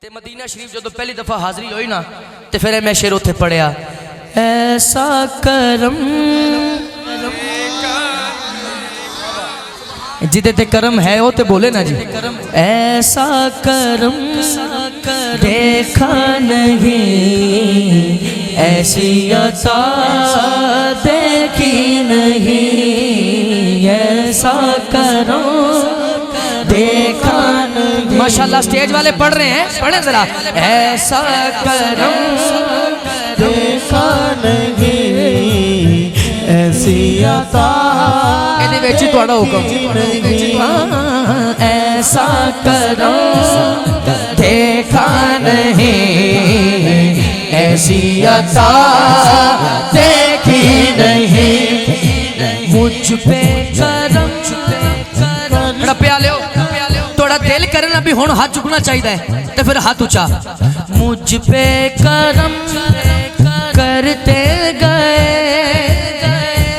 ते मदीना शरीफ जो पहली दफा हाजरी हुई ना तो फिर मैं शेर उत्थे पढ़िया, ऐसा करम जिदे ते करम है वो तो बोले ना जी, ऐसा करम देखा नहीं, ऐसी अता देखी नहीं, ऐसा करम देखा नहीं। माशाल्लाह स्टेज वाले पढ़ रहे हैं, पढ़े जरा, ऐसा करम देखा नहीं, ऐसी अता थोड़ा हुक्म, ऐसा करम देखा नहीं, ऐसी अता देखी नहीं, मुझ पे करम प्या लियो, थोड़ा दिल करना भी हुण हाथ चुकना चाहिए तो फिर हाथ ऊंचा, मुझ पे करम करते गए,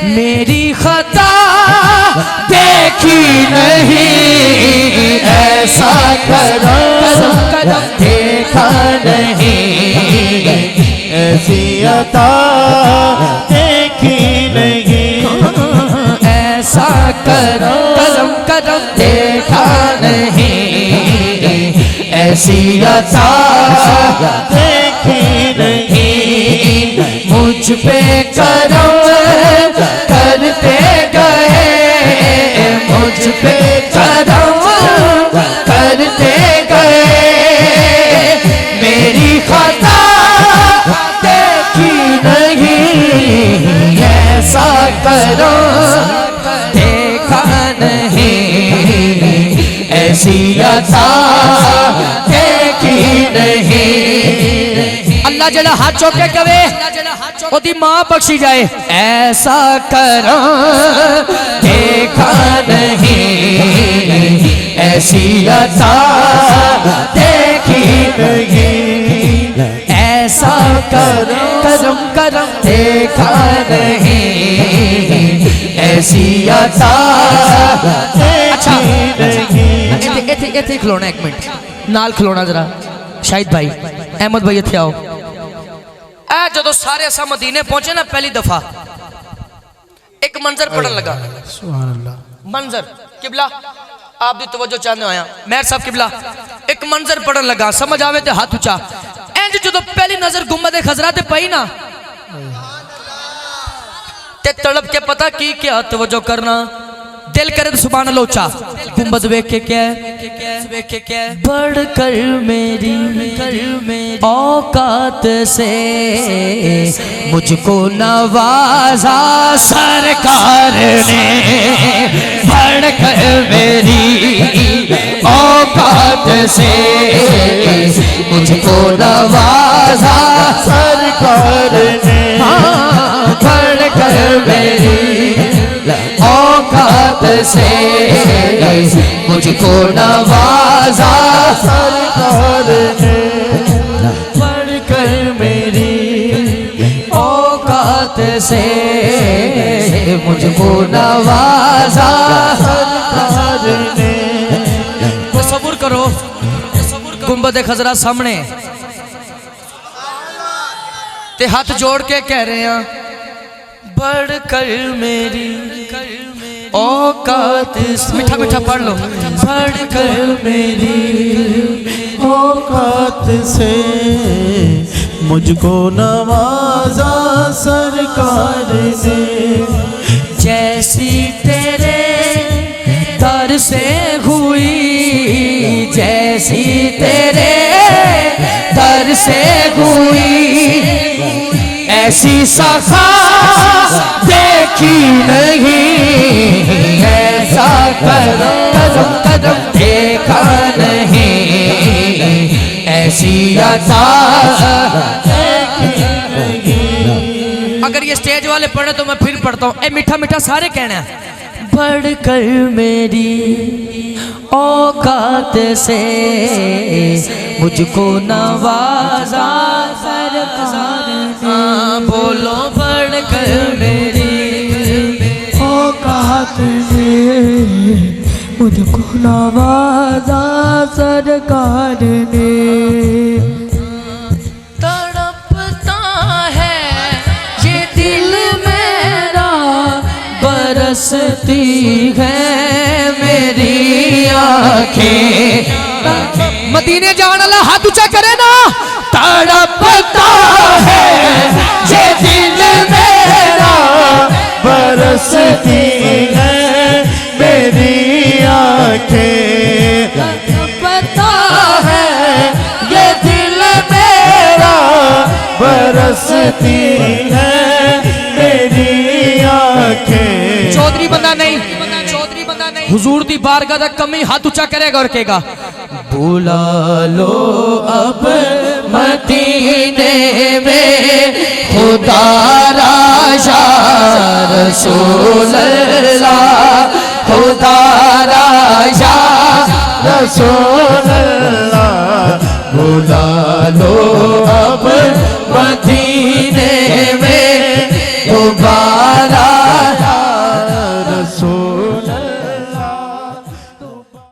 मेरी खता देखी नहीं, ऐसा करम देखा नहीं, ऐसी अता देखी नहीं, ऐसा करम देखा नहीं, ऐसी अता देखी नहीं, मुझ पे करम करते गए, मुझ पे करम करते गए, मेरी खता देखी नहीं, ऐसा करम देखा नहीं, ऐसी अता देखी नहीं। अल्लाह जड़ा हाथ चौके कवे ओदी मां बख्शी जाए, ऐसा करम देखा नहीं, ऐसी अता देखी नहीं, ऐसा करम देखा नहीं, ऐसी अता देखी नहीं। इथे खलोना, एक मिनट नाल खलोना जरा, शाहिद भाई, अहमद भाई इथे आओ। जो सारे असा मदीने पहुंचे ना पहली दफा, एक मंजर पढ़न लगा, सुभान अल्लाह, मंजर किबला आप दी तवज्जो चाहने आया मेहर साहब किबला, एक मंजर पढ़न लगा, समझ आवे ते हाथ ऊंचा, इंज जो पहली नजर गुंबद खजरा ते पई ना ते तड़प के पता की क्या तवज्जो करना, दिल करे तो सुभान अल्लाह ऊंचा, गुंबद वेख के क्या बढ़कर मेरी औकात से मुझको नवाजा सरकार ने, बढ़कर मेरी औकात से मुझको नवाजा सरकार ने, बढ़कर मेरी औकात से मुझको नवाजा सरकार ने, बढ़कर मेरी औकात से मुझको नवाजा सरकार ने। तसव्वुर करो गुंबद खजरा सामने ते हाथ जोड़ के कह रहे हैं, बढ़कर मेरी औकात से, मीठा मीठा पढ़ लो, बढ़कर मेरी औकात से मुझको नवाजा सरकार ने, जैसी तेरे दर से हुई, जैसी तेरे दर से हुई, ऐसी सखा देखी नहीं, ऐसा करम देखा नहीं, ऐसी अता देखी नहीं। अगर ये स्टेज वाले पढ़े तो मैं फिर पढ़ता हूँ, ए मीठा मीठा सारे कहना है, बढ़कर मेरी औकात से मुझको नवाजा सरकार ने, बोलो बढ़कर मेरी औकात से मुझको नवाजा सरकार ने। आंखें। मदीने जाने वाला हाथ ऊंचा करे ना। तड़पता है ये दिल मेरा, बरसती है मेरी आंखें। तड़पता है ये दिल मेरा, बरसती है मेरी आंखें। चौधरी बंदा नहीं, हुजूर दी बारगाह दा कमी हाथ ऊंचा करेगा और कहेगा बुला लो अब मदीने में खुदा राजा रसूल अल्लाह, खुदा राजा रसूल अल्लाह, बुला लो अब मदीने में दोबारा